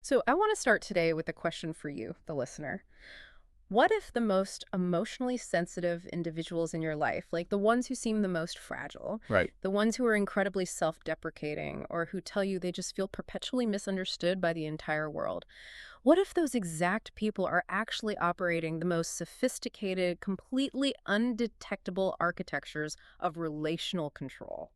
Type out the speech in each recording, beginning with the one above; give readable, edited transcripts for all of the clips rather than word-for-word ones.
So I want to start today with a question for you, the listener. What if the most emotionally sensitive individuals in your life, like the ones who seem the most fragile, Right. the ones who are incredibly self-deprecating, or who tell you they just feel perpetually misunderstood by the entire world, what if those exact people are actually operating the most sophisticated, completely undetectable architectures of relational control?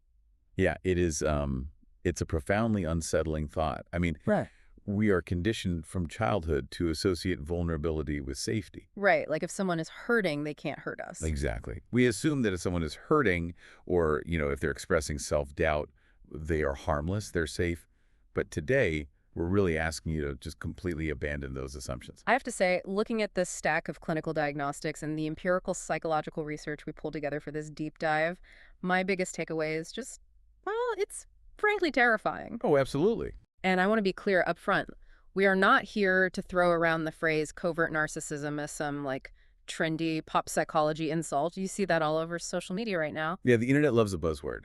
Yeah, it's a profoundly unsettling thought. I mean, Right. we are conditioned from childhood to associate vulnerability with safety. Right, like if someone is hurting, they can't hurt us. Exactly. We assume that if someone is hurting or, if they're expressing self-doubt, they are harmless, they're safe. But today, we're really asking you to just completely abandon those assumptions. I have to say, looking at this stack of clinical diagnostics and the empirical psychological research we pulled together for this deep dive, my biggest takeaway is just, well, it's frankly terrifying. Oh, absolutely. And I want to be clear up front. We are not here to throw around the phrase covert narcissism as some, trendy pop psychology insult. You see that all over social media right now. Yeah, the internet loves a buzzword,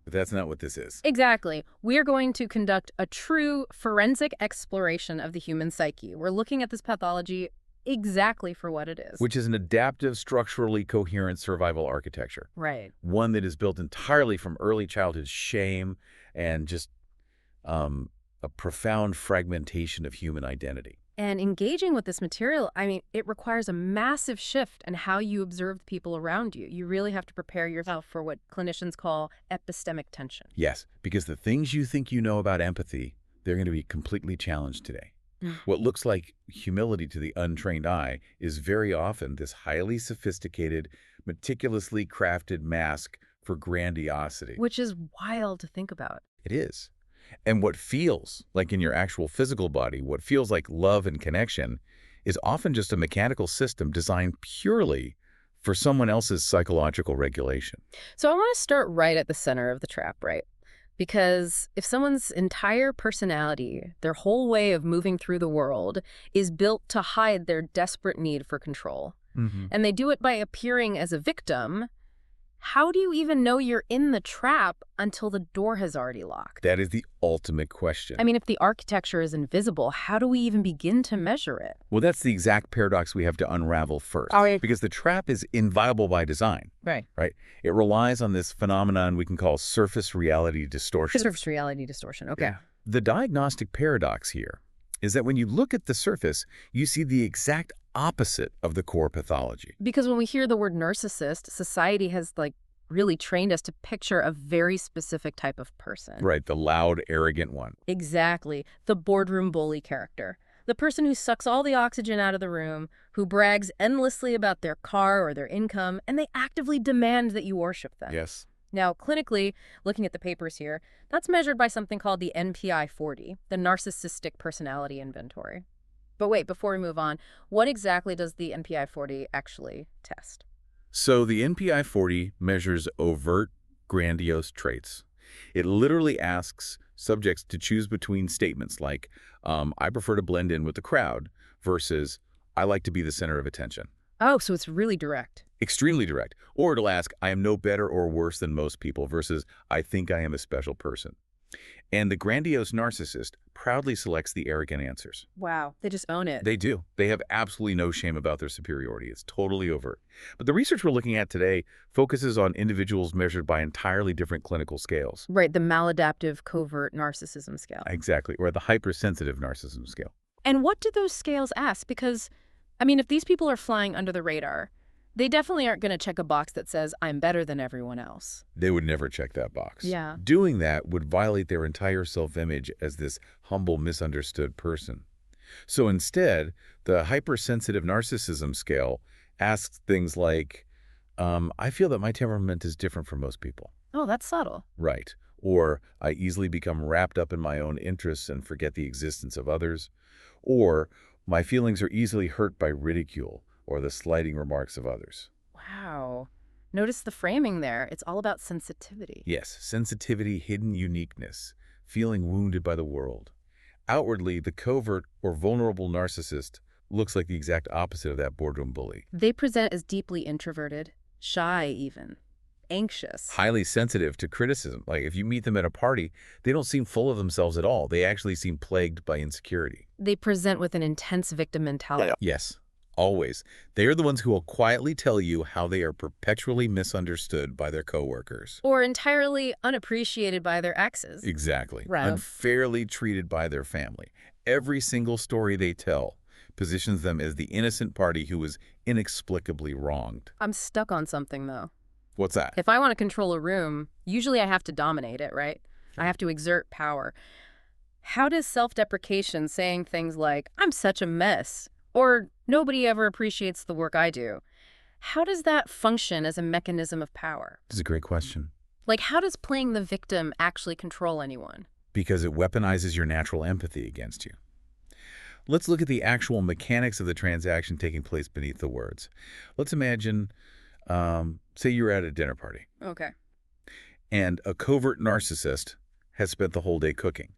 but that's not what this is. Exactly. We are going to conduct a true forensic exploration of the human psyche. We're looking at this pathology exactly for what it is. Which is an adaptive, structurally coherent survival architecture. Right. One that is built entirely from early childhood shame and just a profound fragmentation of human identity. And engaging with this material, it requires a massive shift in how you observe the people around you. You really have to prepare yourself for what clinicians call epistemic tension. Yes, because the things you think you know about empathy, they're going to be completely challenged today. What looks like humility to the untrained eye is very often this highly sophisticated, meticulously crafted mask for grandiosity. Which is wild to think about. It is. And what feels like in your actual physical body, what feels like love and connection, is often just a mechanical system designed purely for someone else's psychological regulation. So I want to start right at the center of the trap, right? Because if someone's entire personality, their whole way of moving through the world, is built to hide their desperate need for control, and they do it by appearing as a victim, how do you even know you're in the trap until the door has already locked? That is the ultimate question. If the architecture is invisible, how do we even begin to measure it? Well, that's the exact paradox we have to unravel first. Because the trap is inviolable by design. Right. Right? It relies on this phenomenon we can call surface reality distortion. Surface reality distortion, okay. Yeah. The diagnostic paradox here is that when you look at the surface, you see the exact opposite of the core pathology. Because when we hear the word narcissist, society has, really trained us to picture a very specific type of person. Right, the loud, arrogant one. Exactly. The boardroom bully character. The person who sucks all the oxygen out of the room, who brags endlessly about their car or their income, and they actively demand that you worship them. Yes. Now, clinically, looking at the papers here, that's measured by something called the NPI-40, the Narcissistic Personality Inventory. But wait, before we move on, what exactly does the NPI-40 actually test? So the NPI-40 measures overt, grandiose traits. It literally asks subjects to choose between statements like, I prefer to blend in with the crowd, versus, I like to be the center of attention. Oh, so it's really direct. Extremely direct. Or it'll ask, I am no better or worse than most people, versus, I think I am a special person. And the grandiose narcissist proudly selects the arrogant answers. Wow, they just own it. They do. They have absolutely no shame about their superiority. It's totally overt. But the research we're looking at today focuses on individuals measured by entirely different clinical scales. Right, the maladaptive covert narcissism scale. Exactly, or the hypersensitive narcissism scale. And what do those scales ask? Because, if these people are flying under the radar, they definitely aren't going to check a box that says, I'm better than everyone else. They would never check that box. Yeah. Doing that would violate their entire self-image as this humble, misunderstood person. So instead, the hypersensitive narcissism scale asks things like, I feel that my temperament is different from most people. Oh, that's subtle. Right. Or I easily become wrapped up in my own interests and forget the existence of others. Or my feelings are easily hurt by ridicule or the slighting remarks of others. Wow. Notice the framing there. It's all about sensitivity. Yes, sensitivity, hidden uniqueness, feeling wounded by the world. Outwardly, the covert or vulnerable narcissist looks like the exact opposite of that boardroom bully. They present as deeply introverted, shy even, anxious. Highly sensitive to criticism. Like if you meet them at a party, they don't seem full of themselves at all. They actually seem plagued by insecurity. They present with an intense victim mentality. Yes, always. They are the ones who will quietly tell you how they are perpetually misunderstood by their coworkers. Or entirely unappreciated by their exes. Exactly. Right. Unfairly treated by their family. Every single story they tell positions them as the innocent party who was inexplicably wronged. I'm stuck on something, though. What's that? If I want to control a room, usually I have to dominate it, right? I have to exert power. How does self-deprecation, saying things like, I'm such a mess, or nobody ever appreciates the work I do, how does that function as a mechanism of power? This is a great question. Like, how does playing the victim actually control anyone? Because it weaponizes your natural empathy against you. Let's look at the actual mechanics of the transaction taking place beneath the words. Let's imagine, say you're at a dinner party. Okay. And a covert narcissist has spent the whole day cooking.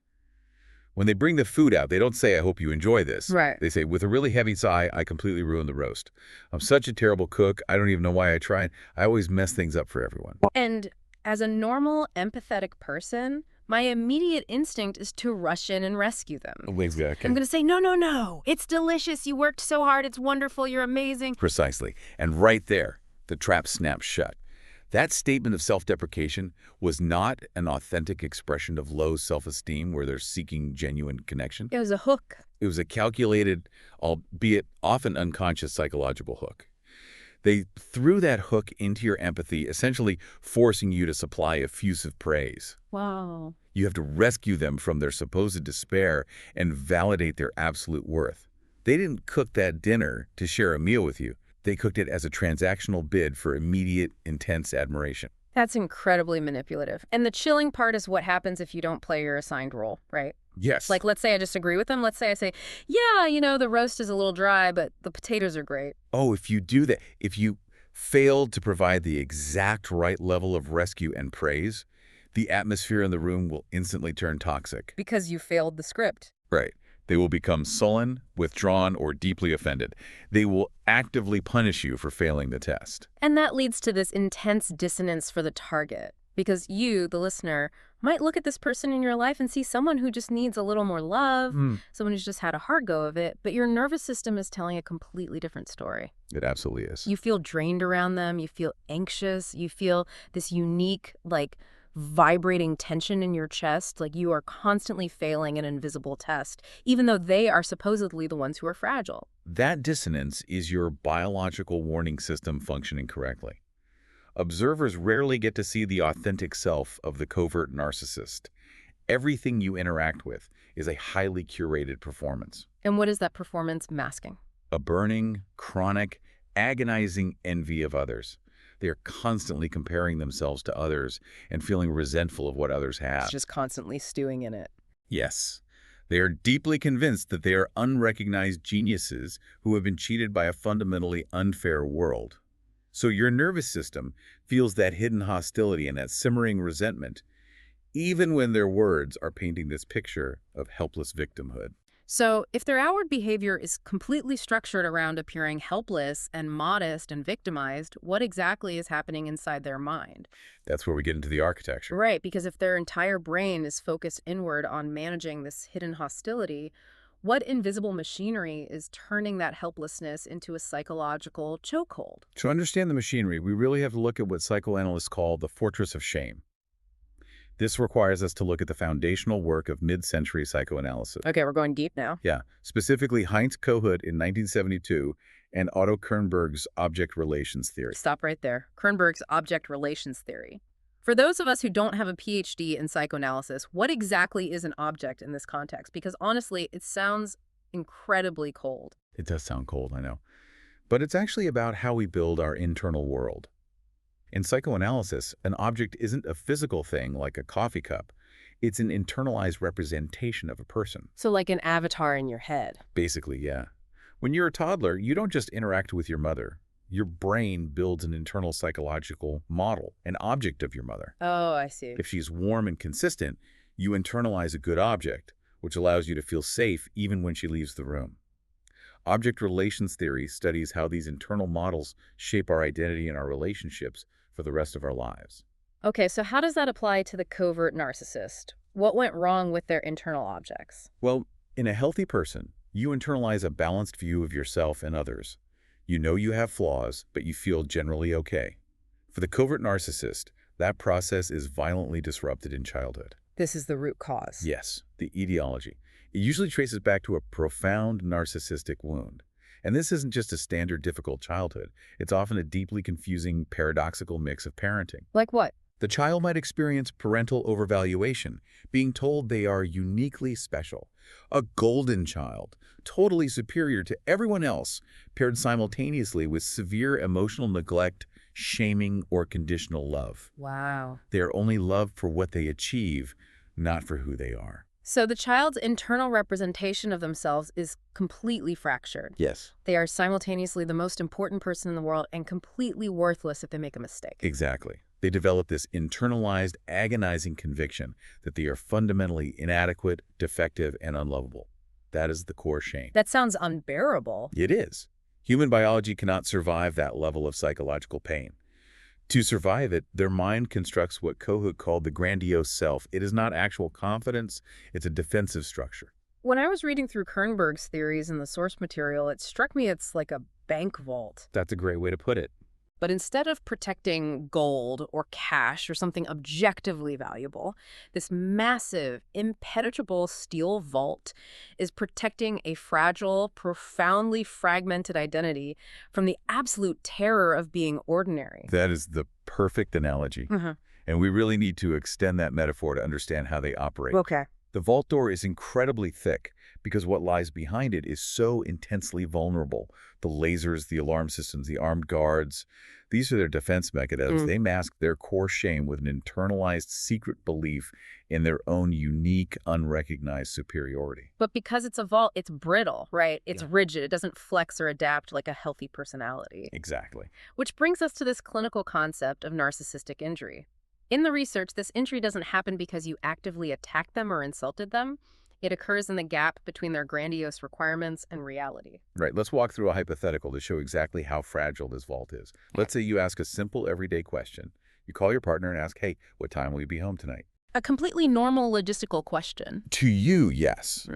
When they bring the food out, they don't say, I hope you enjoy this. Right. They say, with a really heavy sigh, I completely ruined the roast. I'm such a terrible cook. I don't even know why I tried. I always mess things up for everyone. And as a normal, empathetic person, my immediate instinct is to rush in and rescue them. Exactly. I'm going to say, no, no, no. It's delicious. You worked so hard. It's wonderful. You're amazing. Precisely. And right there, the trap snaps shut. That statement of self-deprecation was not an authentic expression of low self-esteem where they're seeking genuine connection. It was a hook. It was a calculated, albeit often unconscious psychological hook. They threw that hook into your empathy, essentially forcing you to supply effusive praise. Wow. You have to rescue them from their supposed despair and validate their absolute worth. They didn't cook that dinner to share a meal with you. They cooked it as a transactional bid for immediate, intense admiration. That's incredibly manipulative. And the chilling part is what happens if you don't play your assigned role, right? Yes. Like, let's say I disagree with them. Let's say I say, yeah, you know, the roast is a little dry, but the potatoes are great. Oh, if you do that, if you failed to provide the exact right level of rescue and praise, the atmosphere in the room will instantly turn toxic. Because you failed the script. Right. They will become sullen, withdrawn, or deeply offended. They will actively punish you for failing the test. And that leads to this intense dissonance for the target. Because you, the listener, might look at this person in your life and see someone who just needs a little more love, someone who's just had a hard go of it, but your nervous system is telling a completely different story. It absolutely is. You feel drained around them, you feel anxious, you feel this unique, like, vibrating tension in your chest, like you are constantly failing an invisible test, even though they are supposedly the ones who are fragile. That dissonance is your biological warning system functioning correctly. Observers rarely get to see the authentic self of the covert narcissist. Everything you interact with is a highly curated performance. And what is that performance masking? A burning, chronic, agonizing envy of others. They are constantly comparing themselves to others and feeling resentful of what others have. It's just constantly stewing in it. Yes. They are deeply convinced that they are unrecognized geniuses who have been cheated by a fundamentally unfair world. So your nervous system feels that hidden hostility and that simmering resentment, even when their words are painting this picture of helpless victimhood. So if their outward behavior is completely structured around appearing helpless and modest and victimized, what exactly is happening inside their mind? That's where we get into the architecture. Right, because if their entire brain is focused inward on managing this hidden hostility, what invisible machinery is turning that helplessness into a psychological chokehold? To understand the machinery, we really have to look at what psychoanalysts call the fortress of shame. This requires us to look at the foundational work of mid-century psychoanalysis. Okay, we're going deep now. Yeah, specifically Heinz Kohut in 1972 and Otto Kernberg's object relations theory. Stop right there. Kernberg's object relations theory. For those of us who don't have a PhD in psychoanalysis, what exactly is an object in this context? Because honestly, it sounds incredibly cold. It does sound cold, I know. But it's actually about how we build our internal world. In psychoanalysis, an object isn't a physical thing like a coffee cup. It's an internalized representation of a person. So like an avatar in your head. Basically, yeah. When you're a toddler, you don't just interact with your mother. Your brain builds an internal psychological model, an object of your mother. Oh, I see. If she's warm and consistent, you internalize a good object, which allows you to feel safe even when she leaves the room. Object relations theory studies how these internal models shape our identity and our relationships for the rest of our lives. Okay, so how does that apply to the covert narcissist? What went wrong with their internal objects? Well, in a healthy person, you internalize a balanced view of yourself and others. You know you have flaws, but you feel generally okay. For the covert narcissist, that process is violently disrupted in childhood. This is the root cause. Yes, the etiology. It usually traces back to a profound narcissistic wound. And this isn't just a standard difficult childhood. It's often a deeply confusing, paradoxical mix of parenting. Like what? The child might experience parental overvaluation, being told they are uniquely special, a golden child, totally superior to everyone else, paired simultaneously with severe emotional neglect, shaming, or conditional love. Wow. They are only loved for what they achieve, not for who they are. So the child's internal representation of themselves is completely fractured. Yes. They are simultaneously the most important person in the world and completely worthless if they make a mistake. Exactly. They develop this internalized, agonizing conviction that they are fundamentally inadequate, defective, and unlovable. That is the core shame. That sounds unbearable. It is. Human biology cannot survive that level of psychological pain. To survive it, their mind constructs what Kohut called the grandiose self. It is not actual confidence, it's a defensive structure. When I was reading through Kernberg's theories in the source material, it struck me it's like a bank vault. That's a great way to put it. But instead of protecting gold or cash or something objectively valuable, this massive, impenetrable steel vault is protecting a fragile, profoundly fragmented identity from the absolute terror of being ordinary. That is the perfect analogy. And we really need to extend that metaphor to understand how they operate. Okay. The vault door is incredibly thick because what lies behind it is so intensely vulnerable. The lasers, the alarm systems, the armed guards, these are their defense mechanisms. They mask their core shame with an internalized secret belief in their own unique, unrecognized superiority. But because it's a vault, it's brittle, right? It's rigid. It doesn't flex or adapt like a healthy personality. Exactly. Which brings us to this clinical concept of narcissistic injury. In the research, this injury doesn't happen because you actively attacked them or insulted them. It occurs in the gap between their grandiose requirements and reality. Right. Let's walk through a hypothetical to show exactly how fragile this vault is. Let's say you ask a simple everyday question. You call your partner and ask, hey, what time will you be home tonight? A completely normal logistical question. To you, yes.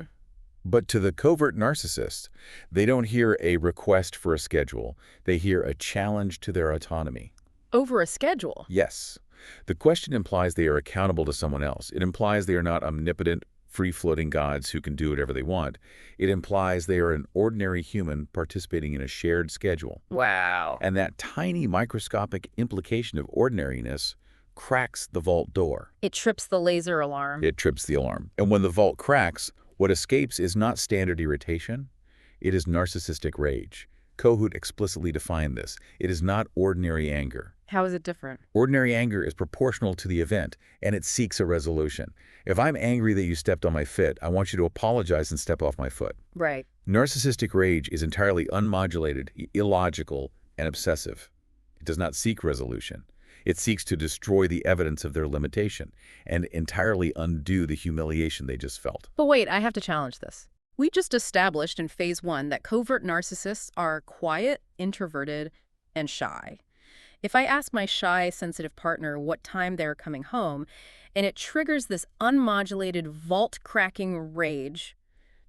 But to the covert narcissist, they don't hear a request for a schedule. They hear a challenge to their autonomy. Over a schedule? Yes. The question implies they are accountable to someone else. It implies they are not omnipotent, free-floating gods who can do whatever they want. It implies they are an ordinary human participating in a shared schedule. Wow. And that tiny microscopic implication of ordinariness cracks the vault door. It trips the laser alarm. It trips the alarm. And when the vault cracks, what escapes is not standard irritation. It is narcissistic rage. Kohut explicitly defined this. It is not ordinary anger. How is it different? Ordinary anger is proportional to the event, and it seeks a resolution. If I'm angry that you stepped on my foot, I want you to apologize and step off my foot. Right. Narcissistic rage is entirely unmodulated, illogical, and obsessive. It does not seek resolution. It seeks to destroy the evidence of their limitation and entirely undo the humiliation they just felt. But wait, I have to challenge this. We just established in phase 1 that covert narcissists are quiet, introverted, and shy. If I ask my shy, sensitive partner what time they're coming home, and it triggers this unmodulated, vault-cracking rage,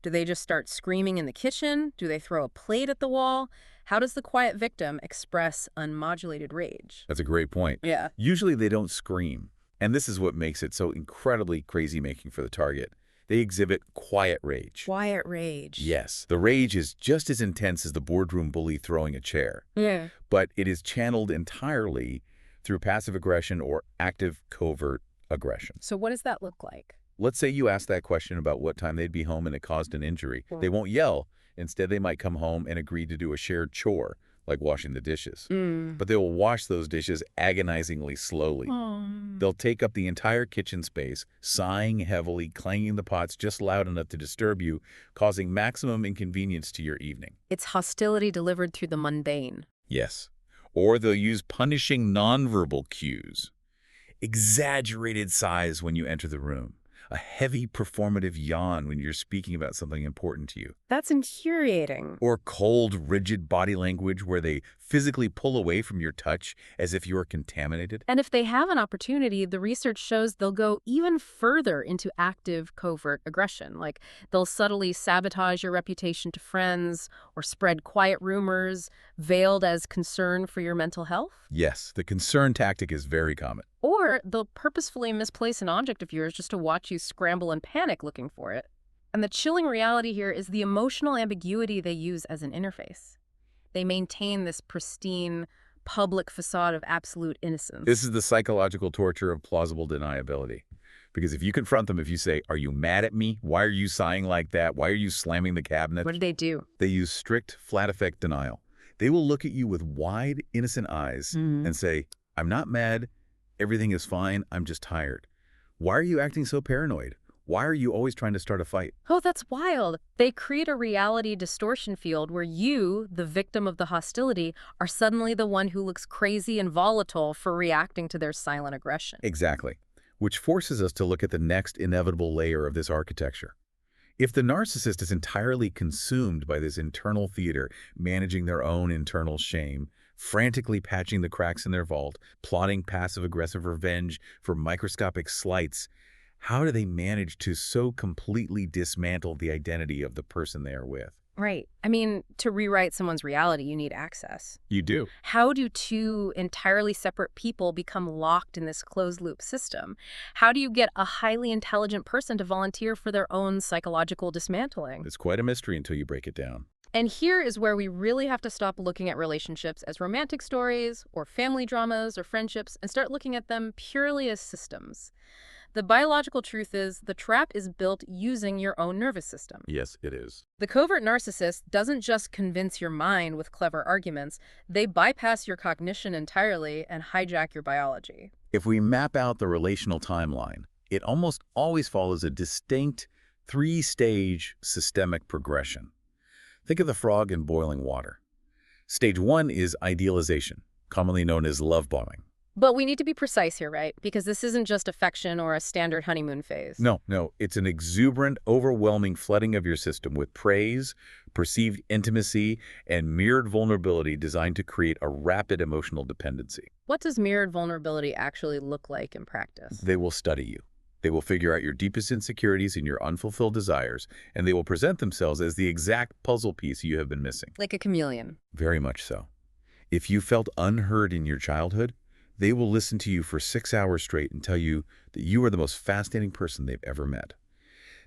do they just start screaming in the kitchen? Do they throw a plate at the wall? How does the quiet victim express unmodulated rage? That's a great point. Yeah. Usually they don't scream. And this is what makes it so incredibly crazy-making for the target. They exhibit quiet rage. Quiet rage. Yes. The rage is just as intense as the boardroom bully throwing a chair. Yeah. But it is channeled entirely through passive aggression or active covert aggression. So what does that look like? Let's say you ask that question about what time they'd be home and it caused an injury. They won't yell. Instead, they might come home and agree to do a shared chore, like washing the dishes. But they will wash those dishes agonizingly slowly. They'll take up the entire kitchen space, sighing heavily, clanging the pots just loud enough to disturb you, causing maximum inconvenience to your evening. It's hostility delivered through the mundane. Yes. Or they'll use punishing nonverbal cues. Exaggerated sighs when you enter the room. a heavy performative yawn when you're speaking about something important to you. That's infuriating. Or cold, rigid body language where they physically pull away from your touch as if you're contaminated. And if they have an opportunity, the research shows they'll go even further into active covert aggression. Like they'll subtly sabotage your reputation to friends or spread quiet rumors veiled as concern for your mental health. Yes, the concern tactic is very common. Or they'll purposefully misplace an object of yours just to watch you scramble and panic looking for it. And the chilling reality here is the emotional ambiguity they use as an interface. They maintain this pristine, public facade of absolute innocence. This is the psychological torture of plausible deniability. Because if you confront them, if you say, "Are you mad at me? Why are you sighing like that? Why are you slamming the cabinet?" What do they do? They use strict, flat-effect denial. They will look at you with wide, innocent eyes and say, "I'm not mad. Everything is fine. I'm just tired. Why are you acting so paranoid? Why are you always trying to start a fight?" Oh, that's wild. They create a reality distortion field where you, the victim of the hostility, are suddenly the one who looks crazy and volatile for reacting to their silent aggression. Exactly. Which forces us to look at the next inevitable layer of this architecture. If the narcissist is entirely consumed by this internal theater, managing their own internal shame, frantically patching the cracks in their vault, plotting passive-aggressive revenge for microscopic slights, how do they manage to so completely dismantle the identity of the person they are with? Right. I mean, to rewrite someone's reality, you need access. You do. How do two entirely separate people become locked in this closed-loop system? How do you get a highly intelligent person to volunteer for their own psychological dismantling? It's quite a mystery until you break it down. And here is where we really have to stop looking at relationships as romantic stories or family dramas or friendships and start looking at them purely as systems. The biological truth is the trap is built using your own nervous system. Yes, it is. The covert narcissist doesn't just convince your mind with clever arguments, they bypass your cognition entirely and hijack your biology. If we map out the relational timeline, it almost always follows a distinct three-stage systemic progression. Think of the frog in boiling water. Stage 1 is idealization, commonly known as love bombing. But we need to be precise here, right? Because this isn't just affection or a standard honeymoon phase. No, it's an exuberant, overwhelming flooding of your system with praise, perceived intimacy, and mirrored vulnerability designed to create a rapid emotional dependency. What does mirrored vulnerability actually look like in practice? They will study you. They will figure out your deepest insecurities and your unfulfilled desires, and they will present themselves as the exact puzzle piece you have been missing. Like a chameleon. Very much so. If you felt unheard in your childhood, they will listen to you for 6 hours straight and tell you that you are the most fascinating person they've ever met.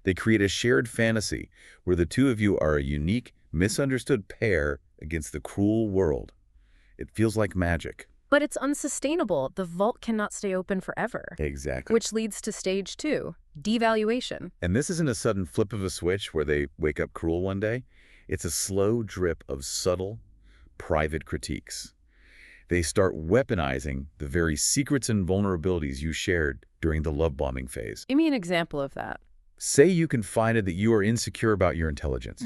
They create a shared fantasy where the two of you are a unique, misunderstood pair against the cruel world. It feels like magic. But it's unsustainable. The vault cannot stay open forever. Exactly. Which leads to stage 2, devaluation. And this isn't a sudden flip of a switch where they wake up cruel one day. It's a slow drip of subtle, private critiques. They start weaponizing the very secrets and vulnerabilities you shared during the love bombing phase. Give me an example of that. Say you confided that you are insecure about your intelligence.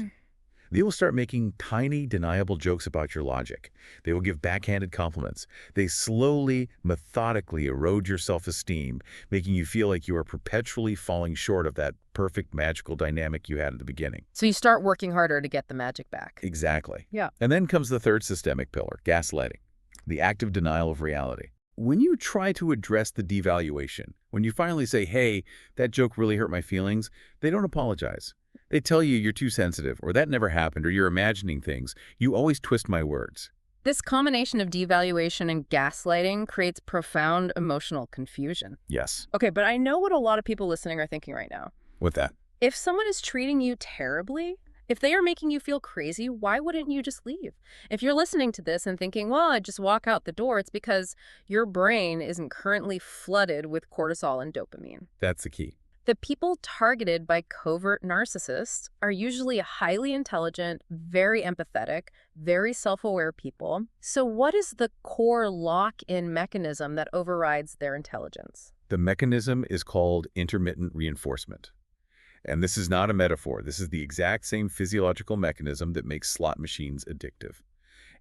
They will start making tiny, deniable jokes about your logic. They will give backhanded compliments. They slowly, methodically erode your self-esteem, making you feel like you are perpetually falling short of that perfect, magical dynamic you had at the beginning. So you start working harder to get the magic back. Exactly. Yeah. And then comes the third systemic pillar, gaslighting, the active denial of reality. When you try to address the devaluation, when you finally say, "Hey, that joke really hurt my feelings," they don't apologize. They tell you you're too sensitive, or that never happened, or you're imagining things. You always twist my words. This combination of devaluation and gaslighting creates profound emotional confusion. Yes. Okay, but I know what a lot of people listening are thinking right now. With that. If someone is treating you terribly, if they are making you feel crazy, why wouldn't you just leave? If you're listening to this and thinking, well, I'd just walk out the door, it's because your brain isn't currently flooded with cortisol and dopamine. That's the key. The people targeted by covert narcissists are usually highly intelligent, very empathetic, very self-aware people. So what is the core lock-in mechanism that overrides their intelligence? The mechanism is called intermittent reinforcement. And this is not a metaphor. This is the exact same physiological mechanism that makes slot machines addictive.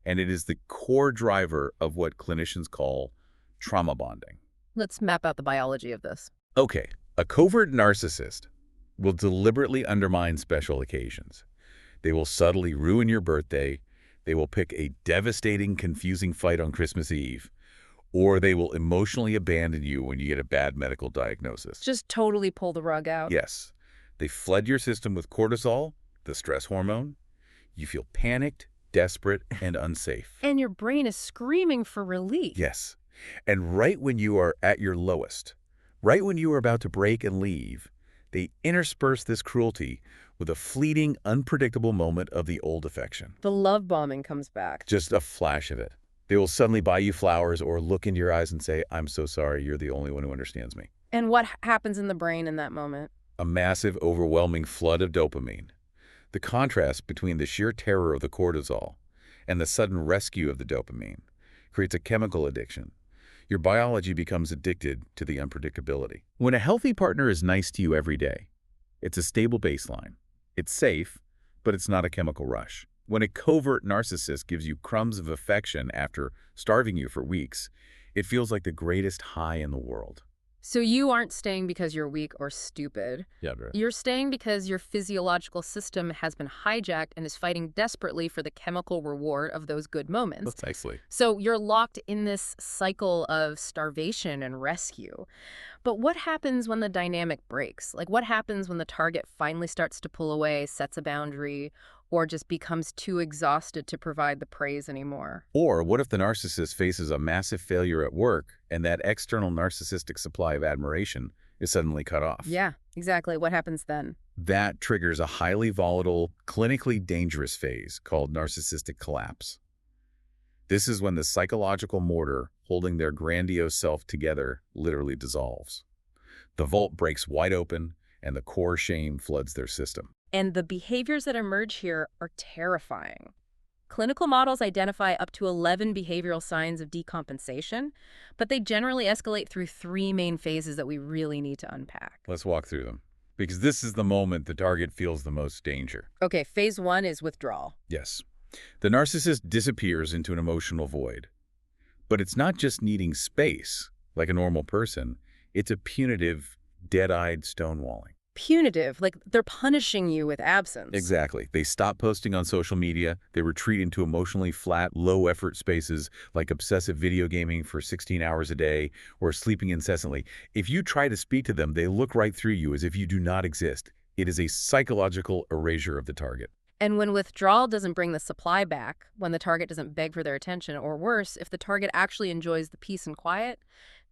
And it is the core driver of what clinicians call trauma bonding. Let's map out the biology of this. Okay, A covert narcissist will deliberately undermine special occasions. They will subtly ruin your birthday. They will pick a devastating, confusing fight on Christmas Eve. Or they will emotionally abandon you when you get a bad medical diagnosis. Just totally pull the rug out. Yes. They flood your system with cortisol, the stress hormone. You feel panicked, desperate, and unsafe. And your brain is screaming for relief. Yes. And right when you are at your lowest, right when you are about to break and leave, they intersperse this cruelty with a fleeting, unpredictable moment of the old affection. The love bombing comes back. Just a flash of it. They will suddenly buy you flowers or look into your eyes and say, "I'm so sorry, you're the only one who understands me." And what happens in the brain in that moment? A massive, overwhelming flood of dopamine. The contrast between the sheer terror of the cortisol and the sudden rescue of the dopamine creates a chemical addiction. Your biology becomes addicted to the unpredictability. When a healthy partner is nice to you every day, it's a stable baseline. It's safe, but it's not a chemical rush. When a covert narcissist gives you crumbs of affection after starving you for weeks, it feels like the greatest high in the world. So you aren't staying because you're weak or stupid. Yeah, bro. You're staying because your physiological system has been hijacked and is fighting desperately for the chemical reward of those good moments. Precisely. So you're locked in this cycle of starvation and rescue. But what happens when the dynamic breaks? Like, what happens when the target finally starts to pull away, sets a boundary, or just becomes too exhausted to provide the praise anymore? Or what if the narcissist faces a massive failure at work and that external narcissistic supply of admiration is suddenly cut off? Yeah, exactly. What happens then? That triggers a highly volatile, clinically dangerous phase called narcissistic collapse. This is when the psychological mortar holding their grandiose self together literally dissolves. The vault breaks wide open and the core shame floods their system. And the behaviors that emerge here are terrifying. Clinical models identify up to 11 behavioral signs of decompensation, but they generally escalate through 3 main phases that we really need to unpack. Let's walk through them, because this is the moment the target feels the most danger. Okay, phase 1 is withdrawal. Yes. The narcissist disappears into an emotional void. But it's not just needing space, like a normal person. It's a punitive, dead-eyed stonewalling. Punitive, like they're punishing you with absence. Exactly. They stop posting on social media. They retreat into emotionally flat, low-effort spaces like obsessive video gaming for 16 hours a day or sleeping incessantly. If you try to speak to them, they look right through you as if you do not exist. It is a psychological erasure of the target. And when withdrawal doesn't bring the supply back, when the target doesn't beg for their attention, or worse, if the target actually enjoys the peace and quiet,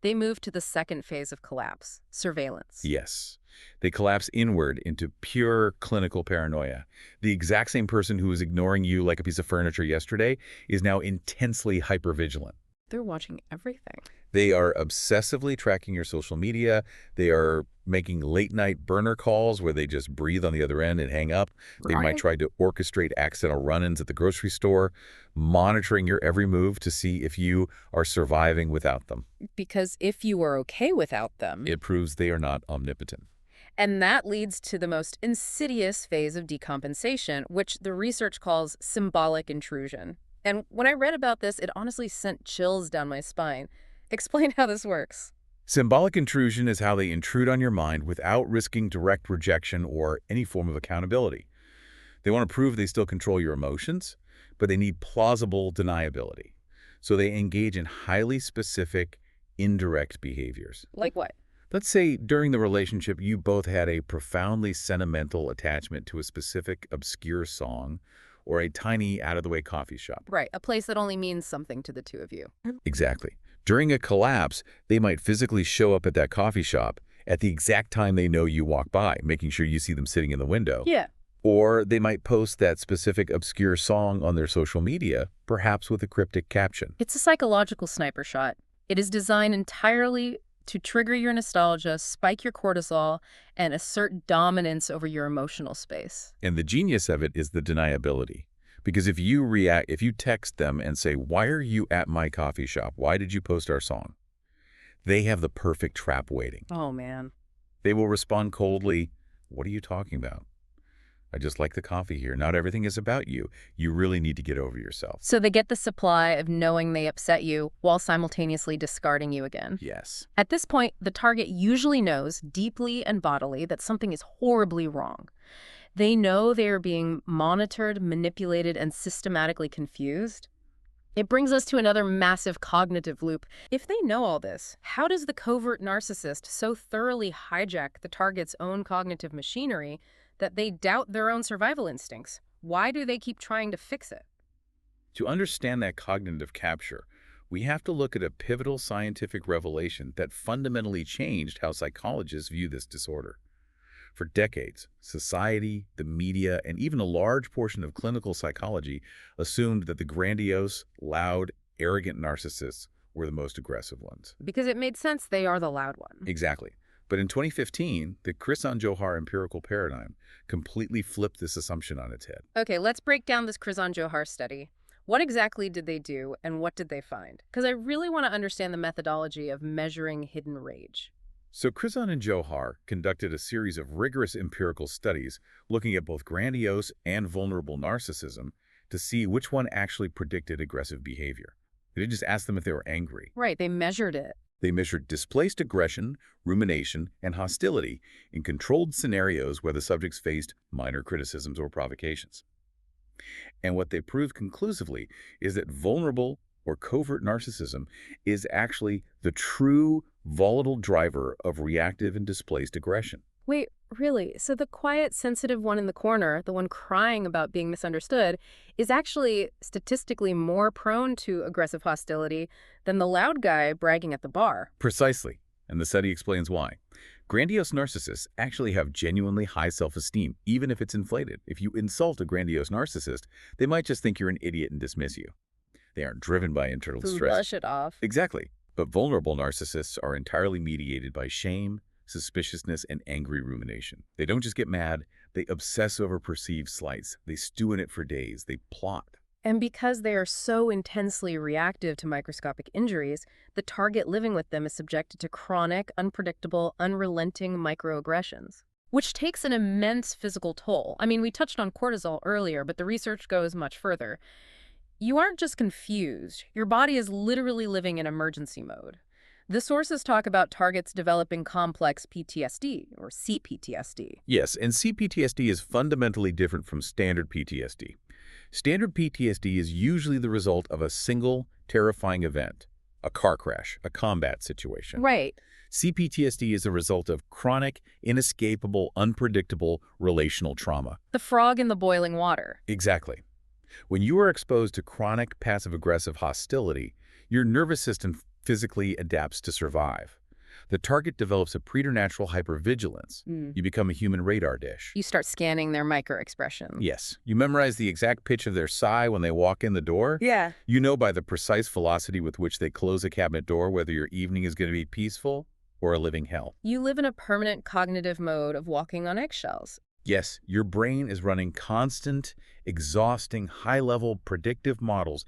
they move to the second phase of collapse, surveillance. Yes. They collapse inward into pure clinical paranoia. The exact same person who was ignoring you like a piece of furniture yesterday is now intensely hypervigilant. They're watching everything. They are obsessively tracking your social media. They are making late-night burner calls where they just breathe on the other end and hang up. They might try to orchestrate accidental run-ins at the grocery store, monitoring your every move to see if you are surviving without them. Because if you are okay without them, It proves they are not omnipotent. and that leads to the most insidious phase of decompensation, which the research calls symbolic intrusion. And when I read about this, it honestly sent chills down my spine. Explain how this works. Symbolic intrusion is how they intrude on your mind without risking direct rejection or any form of accountability. They want to prove they still control your emotions, but they need plausible deniability. So they engage in highly specific, indirect behaviors. Like what? Let's say during the relationship, you both had a profoundly sentimental attachment to a specific obscure song or a tiny out-of-the-way coffee shop. Right, a place that only means something to the two of you. Exactly. During a collapse, they might physically show up at that coffee shop at the exact time they know you walk by, making sure you see them sitting in the window. Yeah. Or they might post that specific obscure song on their social media, perhaps with a cryptic caption. It's a psychological sniper shot. It is designed entirely to trigger your nostalgia, spike your cortisol, and assert dominance over your emotional space. And the genius of it is the deniability. Because if you text them and say, "Why are you at my coffee shop? Why did you post our song?" They have the perfect trap waiting. Oh, man. They will respond coldly, "What are you talking about? I just like the coffee here. Not everything is about you. You really need to get over yourself. So they get the supply of knowing they upset you while simultaneously discarding you again. Yes. At this point, the target usually knows, deeply and bodily, that something is horribly wrong. They know they are being monitored, manipulated, and systematically confused. It brings us to another massive cognitive loop. If they know all this, how does the covert narcissist so thoroughly hijack the target's own cognitive machinery that they doubt their own survival instincts? Why do they keep trying to fix it? To understand that cognitive capture, we have to look at a pivotal scientific revelation that fundamentally changed how psychologists view this disorder. For decades, society, the media, and even a large portion of clinical psychology assumed that the grandiose, loud, arrogant narcissists were the most aggressive ones. Because it made sense they are the loud one. Exactly. But in 2015, the Krizan-Johar empirical paradigm completely flipped this assumption on its head. Okay, let's break down this Krizan-Johar study. What exactly did they do, and what did they find? Because I really want to understand the methodology of measuring hidden rage. So Krizan and Johar conducted a series of rigorous empirical studies looking at both grandiose and vulnerable narcissism to see which one actually predicted aggressive behavior. They didn't just ask them if they were angry. Right, they measured it. They measured displaced aggression, rumination, and hostility in controlled scenarios where the subjects faced minor criticisms or provocations. And what they proved conclusively is that vulnerable or covert narcissism is actually the true volatile driver of reactive and displaced aggression. Wait, really? So the quiet, sensitive one in the corner, the one crying about being misunderstood, is actually statistically more prone to aggressive hostility than the loud guy bragging at the bar. Precisely. And the study explains why. Grandiose narcissists actually have genuinely high self-esteem, even if it's inflated. If you insult a grandiose narcissist, they might just think you're an idiot and dismiss you. They aren't driven by internal stress. Brush it off. Exactly. But vulnerable narcissists are entirely mediated by shame, suspiciousness, and angry rumination. They don't just get mad, they obsess over perceived slights. They stew in it for days. They plot. And because they are so intensely reactive to microscopic injuries, the target living with them is subjected to chronic, unpredictable, unrelenting microaggressions, which takes an immense physical toll. I mean, we touched on cortisol earlier, but the research goes much further. You aren't just confused. Your body is literally living in emergency mode. The sources talk about targets developing complex PTSD, or CPTSD. Yes, and CPTSD is fundamentally different from standard PTSD. Standard PTSD is usually the result of a single, terrifying event, a car crash, a combat situation. Right. CPTSD is a result of chronic, inescapable, unpredictable relational trauma. The frog in the boiling water. Exactly. When you are exposed to chronic passive-aggressive hostility, your nervous system physically adapts to survive. The target develops a preternatural hypervigilance. You become a human radar dish. You start scanning their microexpressions. Yes. You memorize the exact pitch of their sigh when they walk in the door. Yeah. You know by the precise velocity with which they close a cabinet door whether your evening is going to be peaceful or a living hell. You live in a permanent cognitive mode of walking on eggshells. Yes, your brain is running constant, exhausting, high-level predictive models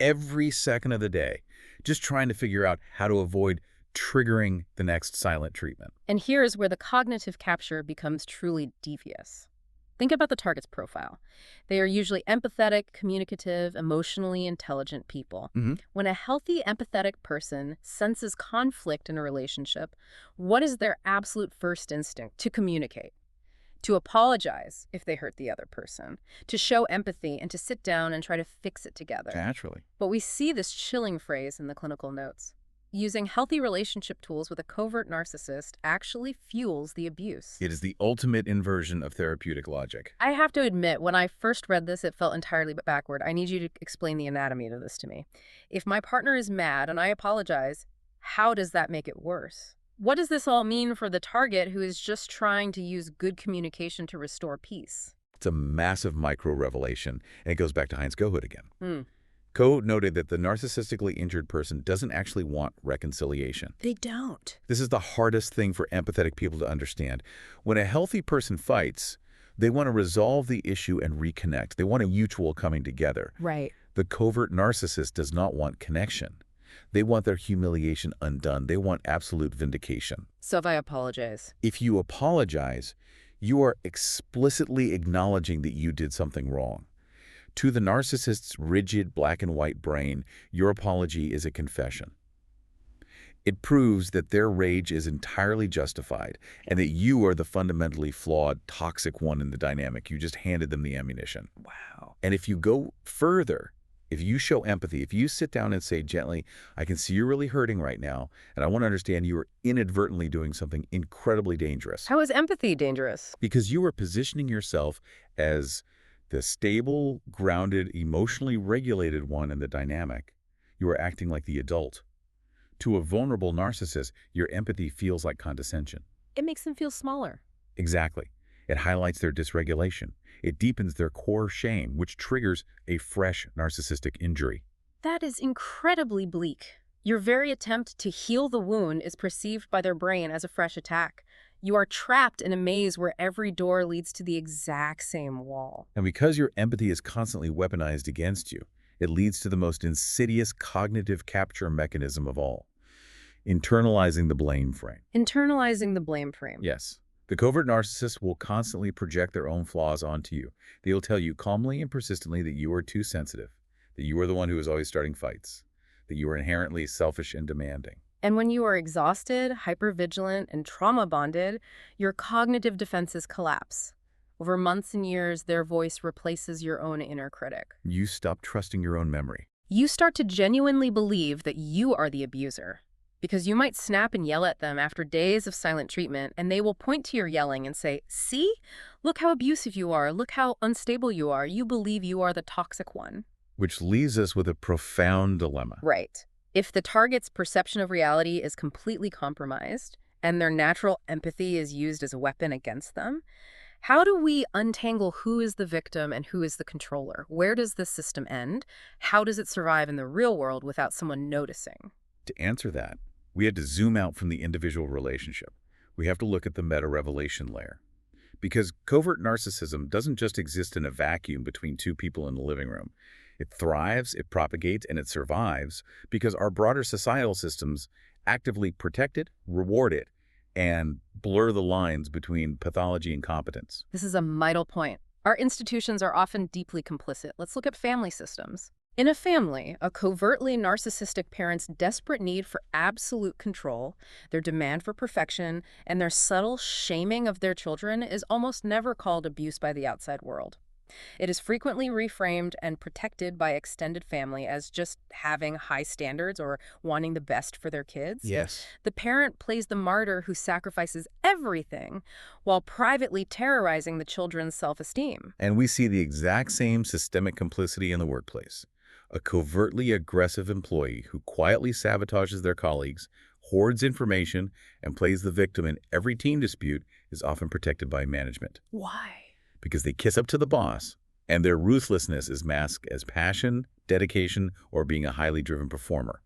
every second of the day, just trying to figure out how to avoid triggering the next silent treatment. And here's where the cognitive capture becomes truly devious. Think about the target's profile. They are usually empathetic, communicative, emotionally intelligent people. When a healthy, empathetic person senses conflict in a relationship, what is their absolute first instinct? To communicate. To apologize if they hurt the other person, to show empathy, and to sit down and try to fix it together. Naturally. But we see this chilling phrase in the clinical notes. Using healthy relationship tools with a covert narcissist actually fuels the abuse. It is the ultimate inversion of therapeutic logic. I have to admit, when I first read this, it felt entirely backward. I need you to explain the anatomy of this to me. If my partner is mad and I apologize, how does that make it worse? What does this all mean for the target who is just trying to use good communication to restore peace? It's a massive micro-revelation, and it goes back to Heinz Kohut again. Kohut noted that the narcissistically injured person doesn't actually want reconciliation. They don't. This is the hardest thing for empathetic people to understand. When a healthy person fights, they want to resolve the issue and reconnect. They want a mutual coming together. Right. The covert narcissist does not want connection. They want their humiliation undone. They want absolute vindication. So if I apologize? If you apologize, You are explicitly acknowledging that you did something wrong. To the narcissist's rigid black and white brain, your apology is a confession. It proves that their rage is entirely justified and that you are the fundamentally flawed, toxic one in the dynamic. You just handed them the ammunition. Wow. And if you go further, if you show empathy, if you sit down and say gently, I can see you're really hurting right now, and I want to understand you are inadvertently doing something incredibly dangerous. How is empathy dangerous? Because you are positioning yourself as the stable, grounded, emotionally regulated one in the dynamic. You are acting like the adult. To a vulnerable narcissist, your empathy feels like condescension. It makes them feel smaller. Exactly. It highlights their dysregulation. It deepens their core shame, which triggers a fresh narcissistic injury. That is incredibly bleak. Your very attempt to heal the wound is perceived by their brain as a fresh attack. You are trapped in a maze where every door leads to the exact same wall. And because your empathy is constantly weaponized against you, it leads to the most insidious cognitive capture mechanism of all: internalizing the blame frame. Internalizing the blame frame. Yes. The covert narcissist will constantly project their own flaws onto you. They will tell you calmly and persistently that you are too sensitive, that you are the one who is always starting fights, that you are inherently selfish and demanding. And when you are exhausted, hypervigilant, and trauma-bonded, your cognitive defenses collapse. Over months and years, their voice replaces your own inner critic. You stop trusting your own memory. You start to genuinely believe that you are the abuser. Because you might snap and yell at them after days of silent treatment, and they will point to your yelling and say, see? Look how abusive you are. Look how unstable you are. You believe you are the toxic one. Which leaves us with a profound dilemma. Right. If the target's perception of reality is completely compromised, and their natural empathy is used as a weapon against them, how do we untangle who is the victim and who is the controller? Where does this system end? How does it survive in the real world without someone noticing? To answer that, we had to zoom out from the individual relationship. We have to look at the meta-revelation layer. Because covert narcissism doesn't just exist in a vacuum between two people in the living room. It thrives, it propagates, and it survives because our broader societal systems actively protect it, reward it, and blur the lines between pathology and competence. This is a vital point. Our institutions are often deeply complicit. Let's look at family systems. In a family, a covertly narcissistic parent's desperate need for absolute control, their demand for perfection, and their subtle shaming of their children is almost never called abuse by the outside world. It is frequently reframed and protected by extended family as just having high standards or wanting the best for their kids. Yes. The parent plays the martyr who sacrifices everything while privately terrorizing the children's self-esteem. And we see the exact same systemic complicity in the workplace. A covertly aggressive employee who quietly sabotages their colleagues, hoards information, and plays the victim in every team dispute is often protected by management. Why? Because they kiss up to the boss, and their ruthlessness is masked as passion, dedication, or being a highly driven performer.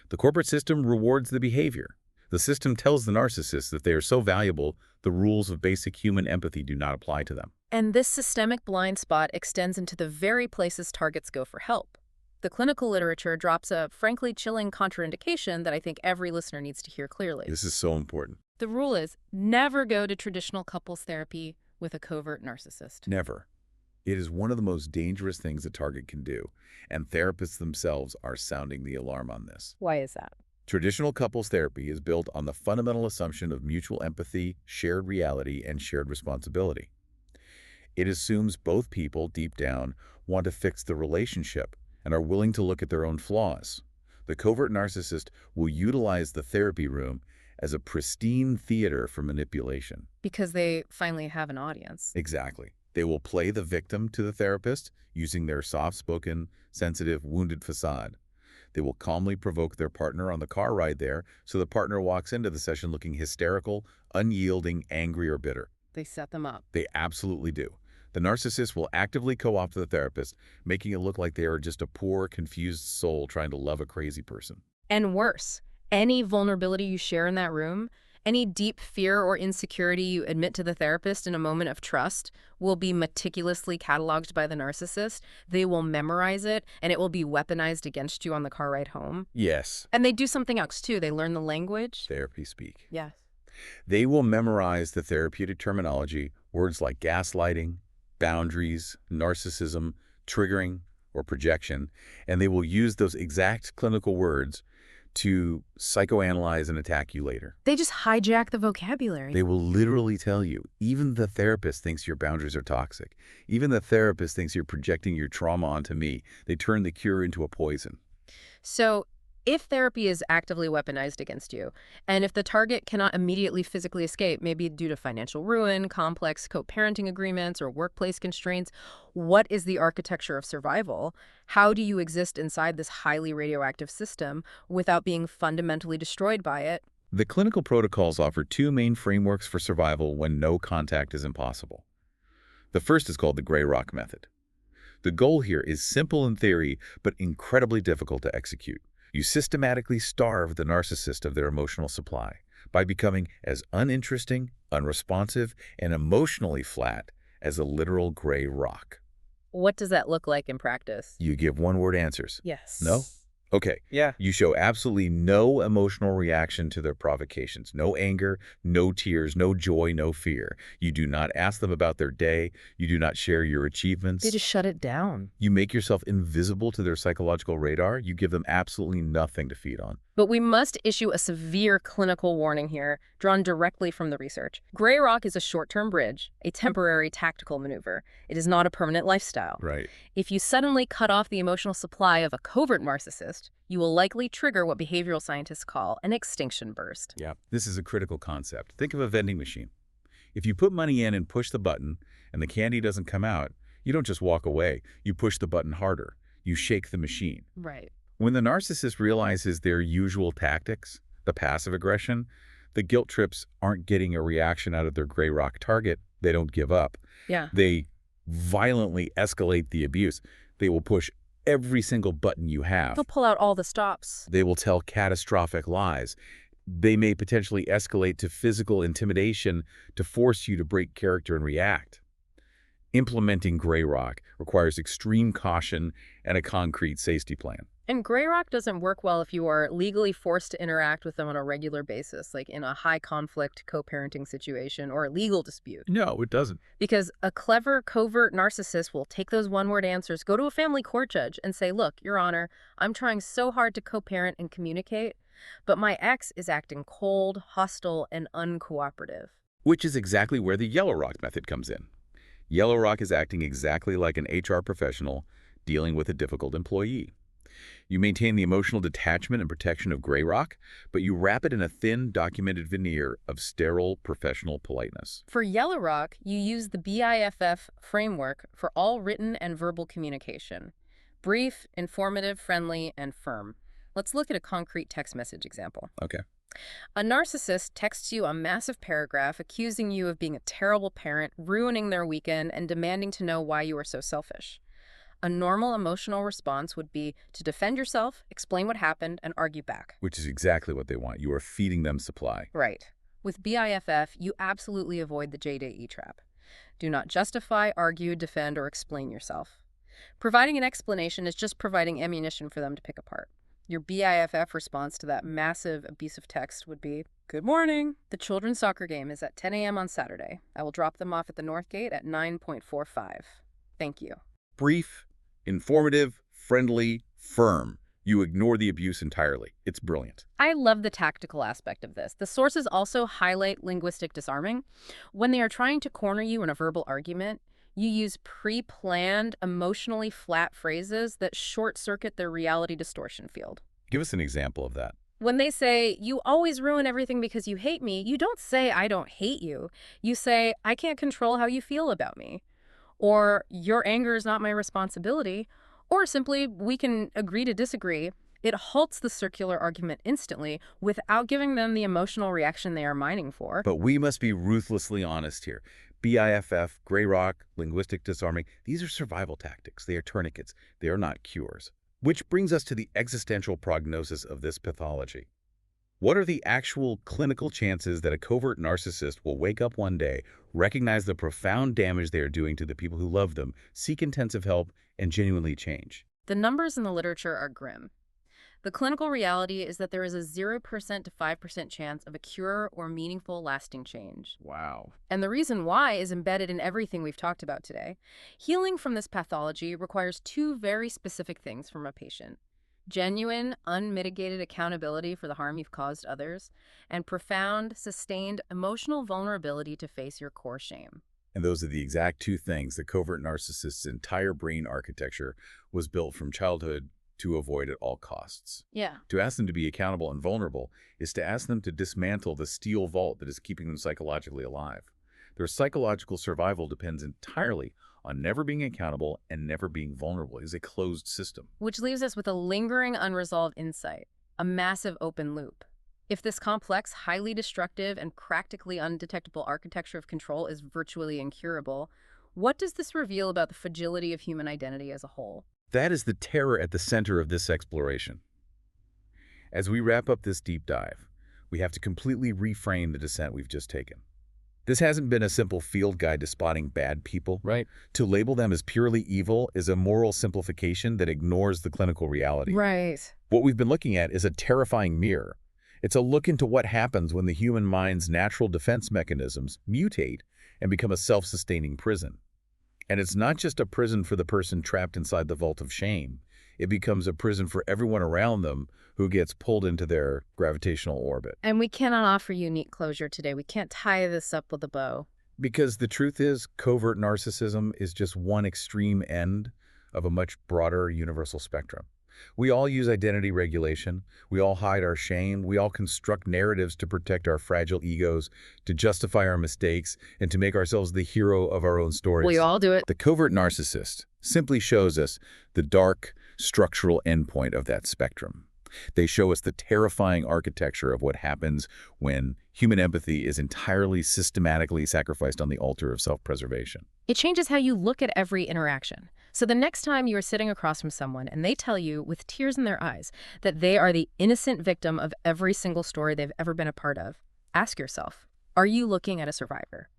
The corporate system rewards the behavior. The system tells the narcissist that they are so valuable, the rules of basic human empathy do not apply to them. And this systemic blind spot extends into the very places targets go for help. The clinical literature drops a frankly chilling contraindication that I think every listener needs to hear clearly. This is so important. The rule is never go to traditional couples therapy with a covert narcissist. Never. It is one of the most dangerous things a target can do, and therapists themselves are sounding the alarm on this. Why is that? Traditional couples therapy is built on the fundamental assumption of mutual empathy, shared reality, and shared responsibility. It assumes both people, deep down, want to fix the relationship and are willing to look at their own flaws. The covert narcissist will utilize the therapy room as a pristine theater for manipulation. Because they finally have an audience. Exactly. They will play the victim to the therapist using their soft-spoken, sensitive, wounded facade. They will calmly provoke their partner on the car ride there so the partner walks into the session looking hysterical, unyielding, angry, or bitter. They set them up. They absolutely do. The narcissist will actively co-opt the therapist, making it look like they are just a poor, confused soul trying to love a crazy person. And worse, any vulnerability you share in that room, any deep fear or insecurity you admit to the therapist in a moment of trust will be meticulously cataloged by the narcissist. They will memorize it, and it will be weaponized against you on the car ride home. Yes. And they do something else, too. They learn the language. Therapy speak. Yes. They will memorize the therapeutic terminology, Words like gaslighting, boundaries, narcissism, triggering, or projection, and they will use those exact clinical words to psychoanalyze and attack you later. They just hijack the vocabulary. They will literally tell you, even the therapist thinks your boundaries are toxic. Even the therapist thinks you're projecting your trauma onto me. They turn the cure into a poison. So if therapy is actively weaponized against you, and if the target cannot immediately physically escape, maybe due to financial ruin, complex co-parenting agreements, or workplace constraints, what is the architecture of survival? How do you exist inside this highly radioactive system without being fundamentally destroyed by it? The clinical protocols offer two main frameworks for survival when no contact is impossible. The first is called the gray rock method. The goal here is simple in theory, but incredibly difficult to execute. You systematically starve the narcissist of their emotional supply by becoming as uninteresting, unresponsive, and emotionally flat as a literal gray rock. What does that look like in practice? You give one-word answers. Yes. No? Okay. Yeah. You show absolutely no emotional reaction to their provocations. No anger, no tears, no joy, no fear. You do not ask them about their day. You do not share your achievements. They just shut it down. You make yourself invisible to their psychological radar. You give them absolutely nothing to feed on. But we must issue a severe clinical warning here, drawn directly from the research. Gray rock is a short-term bridge, a temporary tactical maneuver. It is not a permanent lifestyle. Right. If you suddenly cut off the emotional supply of a covert narcissist, you will likely trigger what behavioral scientists call an extinction burst. Yeah. This is a critical concept. Think of a vending machine. If you put money in and push the button and the candy doesn't come out, you don't just walk away. You push the button harder. You shake the machine. Right. When the narcissist realizes their usual tactics, the passive aggression, the guilt trips aren't getting a reaction out of their gray rock target, they don't give up. Yeah. They violently escalate the abuse. They will push every single button you have. They'll pull out all the stops. They will tell catastrophic lies. They may potentially escalate to physical intimidation to force you to break character and react. Implementing gray rock requires extreme caution and a concrete safety plan. And gray rock doesn't work well if you are legally forced to interact with them on a regular basis, like in a high-conflict co-parenting situation or a legal dispute. No, it doesn't. Because a clever, covert narcissist will take those one-word answers, go to a family court judge, and say, look, Your Honor, I'm trying so hard to co-parent and communicate, but my ex is acting cold, hostile, and uncooperative. Which is exactly where the yellow rock method comes in. Yellow rock is acting exactly like an HR professional dealing with a difficult employee. You maintain the emotional detachment and protection of gray rock, but you wrap it in a thin, documented veneer of sterile, professional politeness. For yellow rock, you use the BIFF framework for all written and verbal communication. Brief, informative, friendly, and firm. Let's look at a concrete text message example. Okay. A narcissist texts you a massive paragraph accusing you of being a terrible parent, ruining their weekend, and demanding to know why you are so selfish. A normal emotional response would be to defend yourself, explain what happened, and argue back. Which is exactly what they want. You are feeding them supply. Right. With BIFF, you absolutely avoid the JDE trap. Do not justify, argue, defend, or explain yourself. Providing an explanation is just providing ammunition for them to pick apart. Your BIFF response to that massive abusive text would be, "Good morning. The children's soccer game is at 10 a.m. on Saturday. I will drop them off at the North Gate at 9:45. Thank you." Brief, informative, friendly, firm. You ignore the abuse entirely. It's brilliant. I love the tactical aspect of this. The sources also highlight linguistic disarming. When they are trying to corner you in a verbal argument, you use pre-planned, emotionally flat phrases that short-circuit their reality distortion field. Give us an example of that. When they say, "You always ruin everything because you hate me," you don't say, "I don't hate you." You say, "I can't control how you feel about me." Or, "Your anger is not my responsibility." Or simply, "We can agree to disagree." It halts the circular argument instantly without giving them the emotional reaction they are mining for. But we must be ruthlessly honest here. BIFF, gray rock, linguistic disarming, these are survival tactics. They are tourniquets. They are not cures. Which brings us to the existential prognosis of this pathology. What are the actual clinical chances that a covert narcissist will wake up one day, recognize the profound damage they are doing to the people who love them, seek intensive help, and genuinely change? The numbers in the literature are grim. The clinical reality is that there is a 0% to 5% chance of a cure or meaningful lasting change. Wow. And the reason why is embedded in everything we've talked about today. Healing from this pathology requires two very specific things from a patient: genuine, unmitigated accountability for the harm you've caused others, and profound, sustained emotional vulnerability to face your core shame. And those are the exact two things the covert narcissist's entire brain architecture was built from childhood to avoid at all costs. Yeah. To ask them to be accountable and vulnerable is to ask them to dismantle the steel vault that is keeping them psychologically alive. Their psychological survival depends entirely on never being accountable and never being vulnerable. It is a closed system. Which leaves us with a lingering, unresolved insight, a massive open loop. If this complex, highly destructive, and practically undetectable architecture of control is virtually incurable, what does this reveal about the fragility of human identity as a whole? That is the terror at the center of this exploration. As we wrap up this deep dive, we have to completely reframe the descent we've just taken. This hasn't been a simple field guide to spotting bad people. Right. To label them as purely evil is a moral simplification that ignores the clinical reality. Right. What we've been looking at is a terrifying mirror. It's a look into what happens when the human mind's natural defense mechanisms mutate and become a self-sustaining prison. And it's not just a prison for the person trapped inside the vault of shame. It becomes a prison for everyone around them who gets pulled into their gravitational orbit. And we cannot offer you neat closure today. We can't tie this up with a bow. Because the truth is, covert narcissism is just one extreme end of a much broader universal spectrum. We all use identity regulation. We all hide our shame. We all construct narratives to protect our fragile egos, to justify our mistakes, and to make ourselves the hero of our own stories. We all do it. The covert narcissist simply shows us the dark, structural endpoint of that spectrum. They show us the terrifying architecture of what happens when human empathy is entirely systematically sacrificed on the altar of self-preservation. It changes how you look at every interaction. So the next time you are sitting across from someone and they tell you with tears in their eyes that they are the innocent victim of every single story they've ever been a part of, ask yourself, are you looking at a survivor?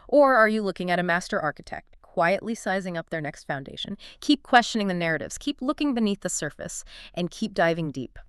Or are you looking at a master architect, quietly sizing up their next foundation? Keep questioning the narratives, keep looking beneath the surface, and keep diving deep.